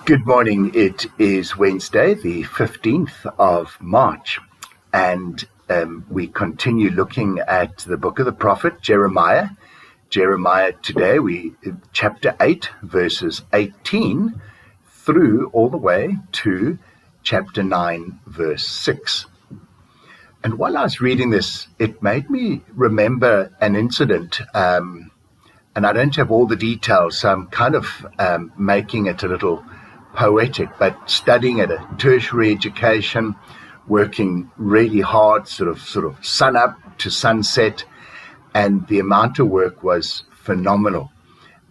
Good morning. It is Wednesday, the 15th of March, and we continue looking at the book of the prophet Jeremiah. Jeremiah today, chapter 8, verses 18 through all the way to chapter 9, verse 6. And while I was reading this, it made me remember an incident, and I don't have all the details, so I'm kind of making it a little poetic, but studying at a tertiary education, working really hard, sort of sun up to sunset, and the amount of work was phenomenal.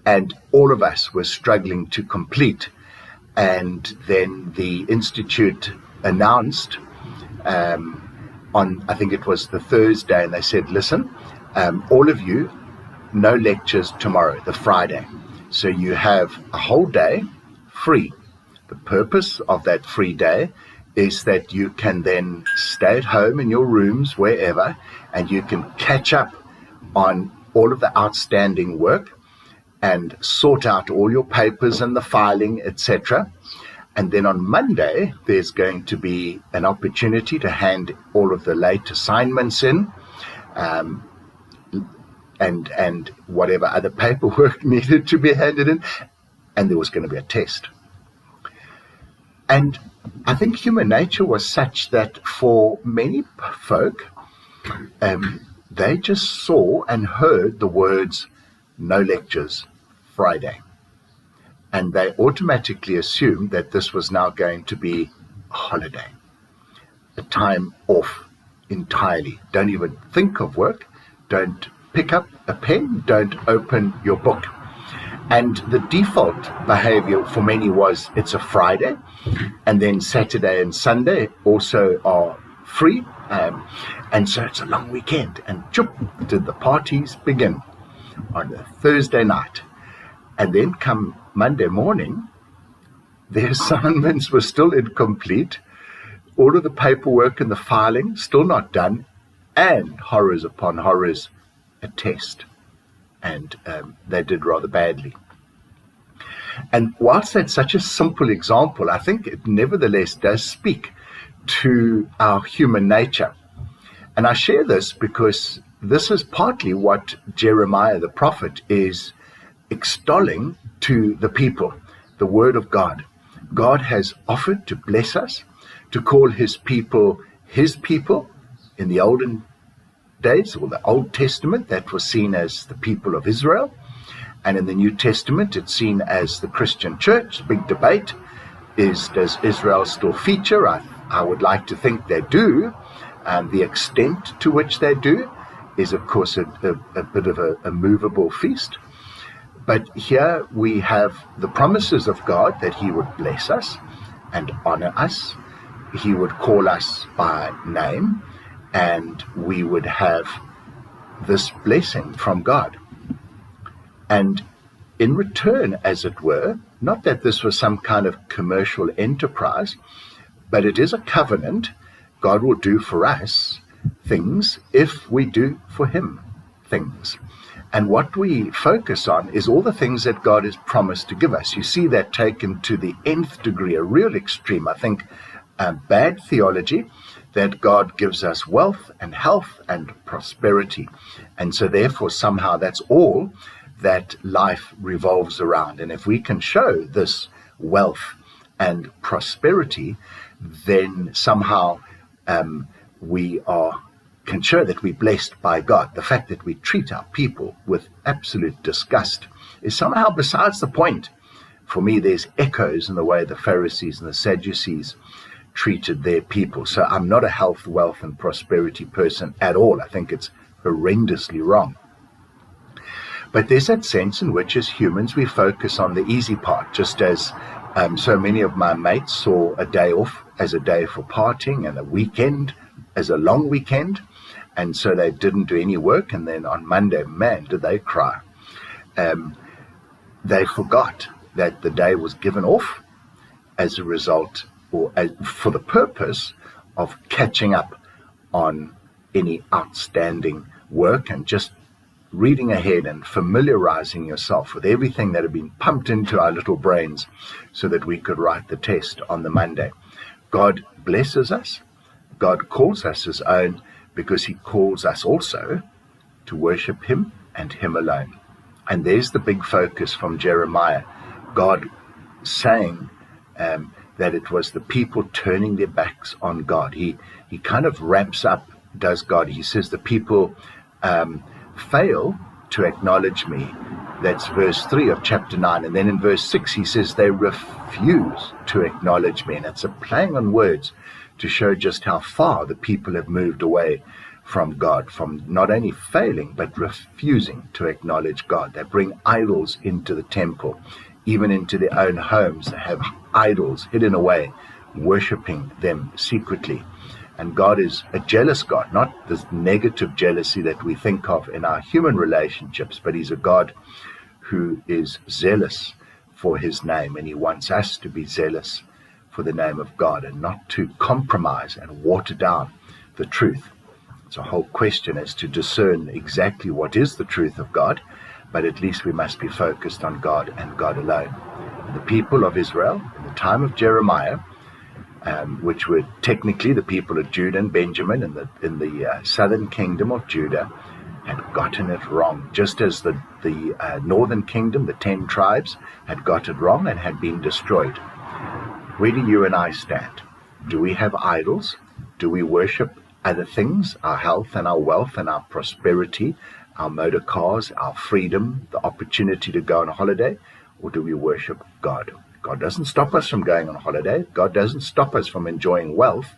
And all of us were struggling to complete. And then the Institute announced on, I think it was the Thursday, and they said, listen, all of you, no lectures tomorrow, the Friday. So you have a whole day free. The purpose of that free day is that you can then stay at home in your rooms, wherever, and you can catch up on all of the outstanding work and sort out all your papers and the filing, etc. And then on Monday, there's going to be an opportunity to hand all of the late assignments in, and whatever other paperwork needed to be handed in, and there was going to be a test. And I think human nature was such that for many folk, they just saw and heard the words, no lectures, Friday. And they automatically assumed that this was now going to be a holiday, a time off entirely. Don't even think of work. Don't pick up a pen. Don't open your book. And the default behavior for many was it's a Friday, and then Saturday and Sunday also are free. And so it's a long weekend. And did the parties begin on a Thursday night. And then come Monday morning, the assignments were still incomplete. All of the paperwork and the filing still not done. And horrors upon horrors, a test. And they did rather badly. And whilst that's such a simple example, I think it nevertheless does speak to our human nature. And I share this because this is partly what Jeremiah the prophet is extolling to the people, the word of God. God has offered to bless us, to call his people in the olden days, or the Old Testament, that was seen as the people of Israel. And in the New Testament, it's seen as the Christian church. Big debate is, does Israel still feature? I would like to think they do. And the extent to which they do is, of course, a bit of a movable feast. But here we have the promises of God that he would bless us and honor us. He would call us by name, and we would have this blessing from God. And in return, as it were, not that this was some kind of commercial enterprise, but it is a covenant. God will do for us things if we do for him things. And what we focus on is all the things that God has promised to give us. You see that taken to the nth degree, a real extreme. I think bad theology, that God gives us wealth and health and prosperity. And so therefore somehow that's all that life revolves around. And if we can show this wealth and prosperity, then somehow we can show that we're blessed by God. The fact that we treat our people with absolute disgust is somehow besides the point. For me, there's echoes in the way the Pharisees and the Sadducees treated their people. So I'm not a health, wealth, and prosperity person at all. I think it's horrendously wrong. But there's that sense in which as humans we focus on the easy part, just as so many of my mates saw a day off as a day for partying and a weekend as a long weekend, and so they didn't do any work, and then on Monday, man, did they cry. They forgot that the day was given off as a result, or for the purpose of catching up on any outstanding work and just reading ahead and familiarizing yourself with everything that had been pumped into our little brains so that we could write the test on the Monday. God blesses us. God calls us his own because he calls us also to worship him and him alone. And there's the big focus from Jeremiah. God saying that it was the people turning their backs on God. He kind of ramps up, does God. He says the people fail to acknowledge me. That's verse 3 of chapter 9. And then in verse 6, he says they refuse to acknowledge me. And it's a playing on words to show just how far the people have moved away from God, from not only failing, but refusing to acknowledge God. They bring idols into the temple, even into their own homes. They have idols hidden away, worshipping them secretly. And God is a jealous God, not this negative jealousy that we think of in our human relationships, but he's a God who is zealous for his name, and he wants us to be zealous for the name of God and not to compromise and water down the truth. It's a whole question as to discern exactly what is the truth of God, but at least we must be focused on God and God alone. The people of Israel in the time of Jeremiah, which were technically the people of Judah and Benjamin in the southern kingdom of Judah, had gotten it wrong, just as the northern kingdom, the 10 tribes, had got it wrong and had been destroyed. Where do you and I stand? Do we have idols? Do we worship other things, our health and our wealth and our prosperity, our motor cars, our freedom, the opportunity to go on a holiday? Or do we worship God? God doesn't stop us from going on holiday. God doesn't stop us from enjoying wealth.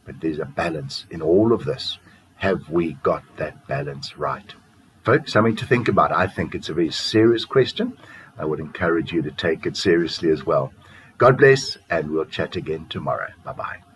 But there's a balance in all of this. Have we got that balance right? Folks, something to think about. I think it's a very serious question. I would encourage you to take it seriously as well. God bless, and we'll chat again tomorrow. Bye-bye.